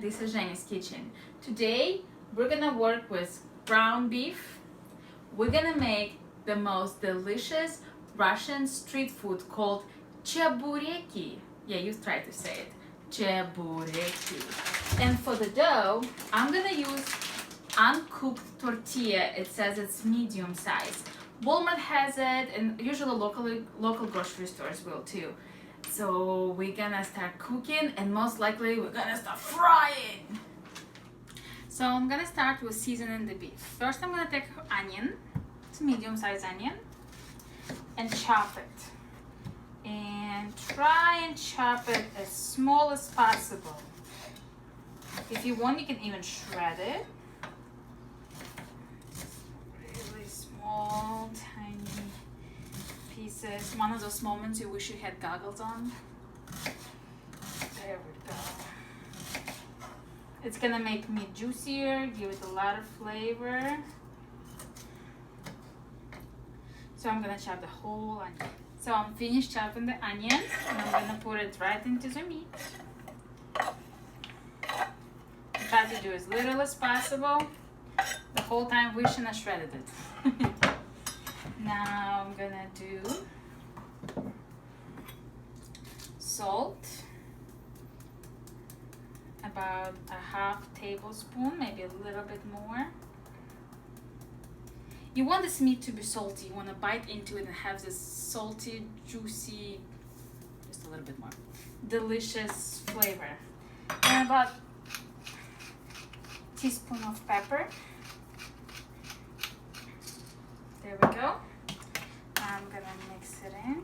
this is Zhenya's kitchen. Today we're gonna work with ground beef. We're gonna make the most delicious Russian street food called Chebureki. Yeah, you try to say it. Chebureki. And for the dough, I'm gonna use uncooked tortilla. It says it's medium size. Walmart has it, and usually local grocery stores will too. So we're gonna start cooking, and most likely we're gonna start frying. So I'm gonna start with seasoning the beef. First I'm gonna take onion, it's a medium sized onion, and chop it. And try and chop it as small as possible. If you want, you can even shred it. Really small, tiny pieces. One of those moments you wish you had goggles on. There we go. It's gonna make meat juicier, give it a lot of flavor. So I'm gonna chop the whole onion. So I'm finished chopping the onion, and I'm gonna put it right into the meat. Try to do as little as possible. The whole time wishing I shredded it. Now I'm gonna do salt, about a half tablespoon, maybe a little bit more. You want this meat to be salty. You want to bite into it and have this salty, juicy, just a little bit more, delicious flavor. And about a teaspoon of pepper. There we go. I'm gonna mix it in.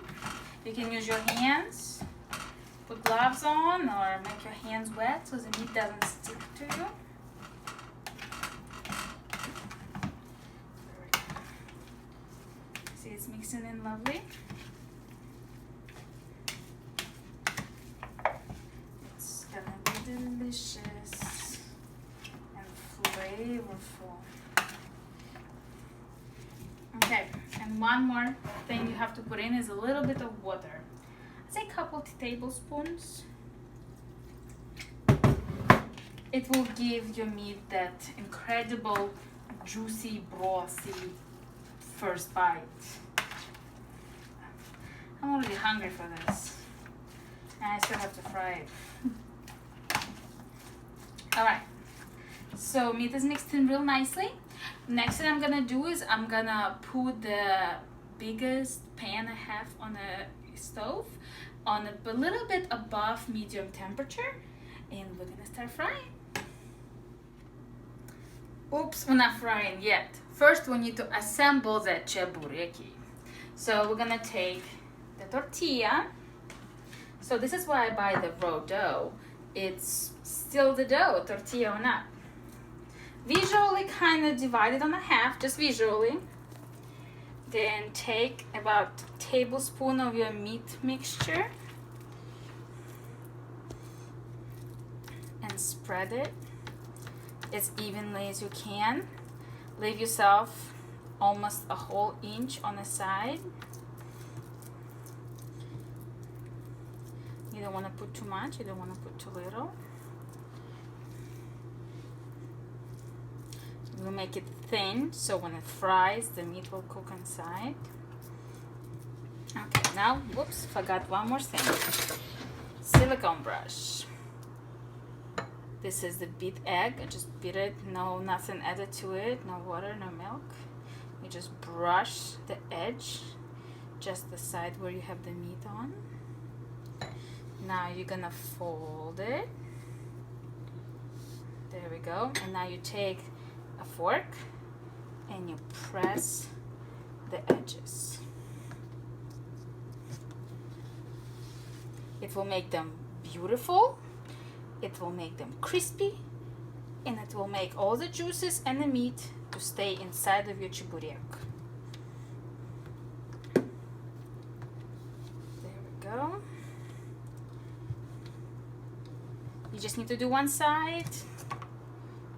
You can use your hands, put gloves on, or make your hands wet so the meat doesn't stick to you. See, it's mixing in lovely. It's gonna be delicious and flavorful. Okay, and one more thing you have to put in is a little bit of water. I'd say a couple tablespoons. It will give your meat that incredible, juicy, brothy first bite. I'm already hungry for this. And I still have to fry it. Alright, so meat is mixed in real nicely. Next thing I'm gonna do is I'm gonna put the biggest pan I have on the stove on a little bit above medium temperature, and we're gonna start frying. Oops, we're not frying yet. First we need to assemble the chebureki. So we're gonna take the tortilla. So this is why I buy the raw dough. It's still the dough, tortilla or not. Visually kind of divide it on a half, just visually. Then take about a tablespoon of your meat mixture and spread it as evenly as you can. Leave yourself almost a whole inch on the side. You don't want to put too much, you don't want to put too little. We'll make it thin so when it fries, the meat will cook inside. Okay, now, whoops, forgot one more thing. Silicone brush. This is the beat egg. I just beat it, nothing added to it, no water, no milk. You just brush the edge, just the side where you have the meat on. Now you're gonna fold it. There we go. And now you take a fork and you press the edges. It will make them beautiful, it will make them crispy, and it will make all the juices and the meat to stay inside of your cheburek. There we go. You just need to do one side.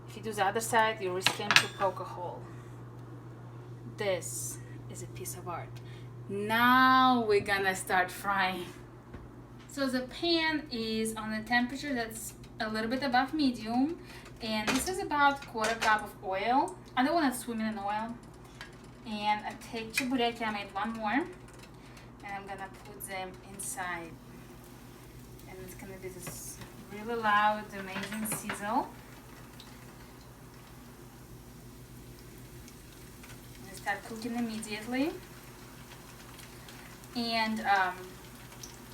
If you do the other side, you're risking to poke a hole. This is a piece of art. Now we're gonna start frying. So the pan is on a temperature that's a little bit above medium, and this is about 1/4 cup of oil. I don't want to swim in oil. And I take Chebureki, I made one more, and I'm gonna put them inside. And it's gonna be this really loud, amazing sizzle. They start cooking immediately. And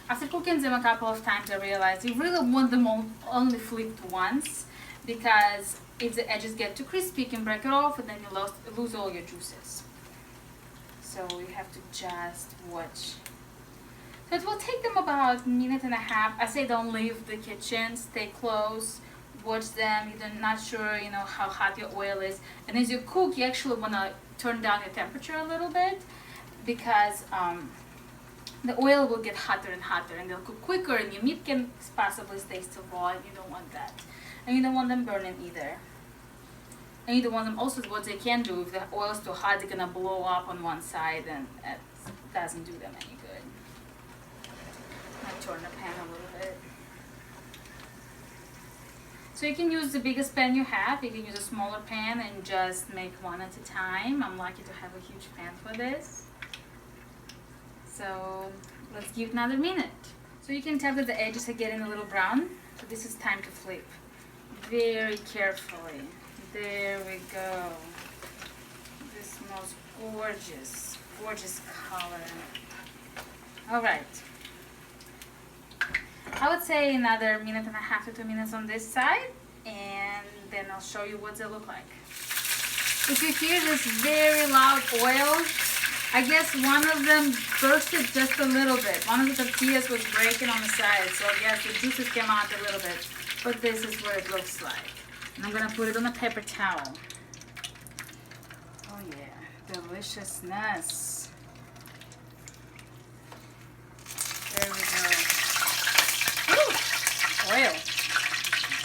after cooking them a couple of times, I realized you really want them only flipped once, because if the edges get too crispy, you can break it off and then you lose all your juices. So you have to just watch. So it will take them about 1.5 minutes. I say don't leave the kitchen, stay close, watch them. You're not sure, you know, how hot your oil is. And as you cook, you actually want to turn down your temperature a little bit, because the oil will get hotter and hotter, and they'll cook quicker, and your meat can possibly stay still raw, and you don't want that. And you don't want them burning either. And you don't want them also, what they can do, if the oil's too hot, they're gonna blow up on one side, and it doesn't do them any good. I'll turn the pan a little bit. So you can use the biggest pan you have, you can use a smaller pan and just make one at a time. I'm lucky to have a huge pan for this. So let's give it another minute. So you can tell that the edges are getting a little brown, so this is time to flip. Very carefully. There we go. This most gorgeous, gorgeous color. All right. I would say another 1.5 to 2 minutes on this side, and then I'll show you what they look like. If you hear this very loud oil, I guess one of them bursted just a little bit. One of the tortillas was breaking on the side, so yes, the juices came out a little bit. But this is what it looks like. And I'm gonna put it on a paper towel. Oh yeah, deliciousness. There we go. Ooh, oil.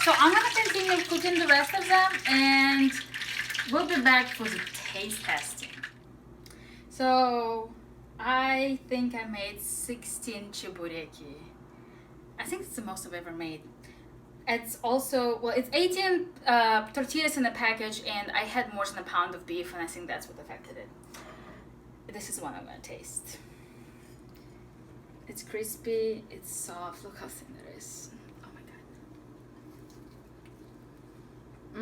So I'm gonna continue cooking the rest of them, and we'll be back for the taste testing. So I think I made 16 Chebureki. I think it's the most I've ever made. It's also, well, it's 18 tortillas in the package, and I had more than a pound of beef, and I think that's what affected it. This is the one I'm gonna taste. It's crispy, it's soft, look how thin it is. Oh my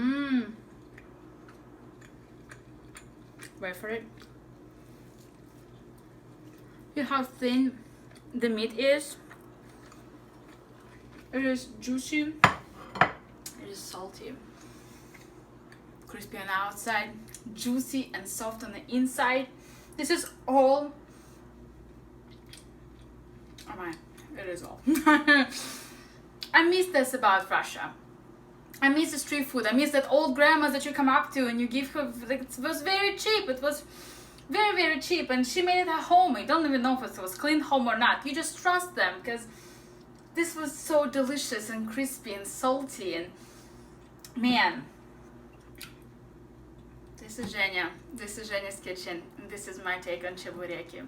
god. Wait for it. Look how thin the meat is. It is juicy, it is salty, crispy on the outside, juicy and soft on the inside. This is all, oh my, it is all. I miss this about Russia. I miss the street food. I miss that old grandma that you come up to and you give her, like, it was very cheap. It was very, very cheap, and she made it at home. You don't even know if it was clean home or not. You just trust them, because this was so delicious and crispy and salty, and man, this is Zhenya. This is Zhenya's kitchen, and this is my take on Chebureki.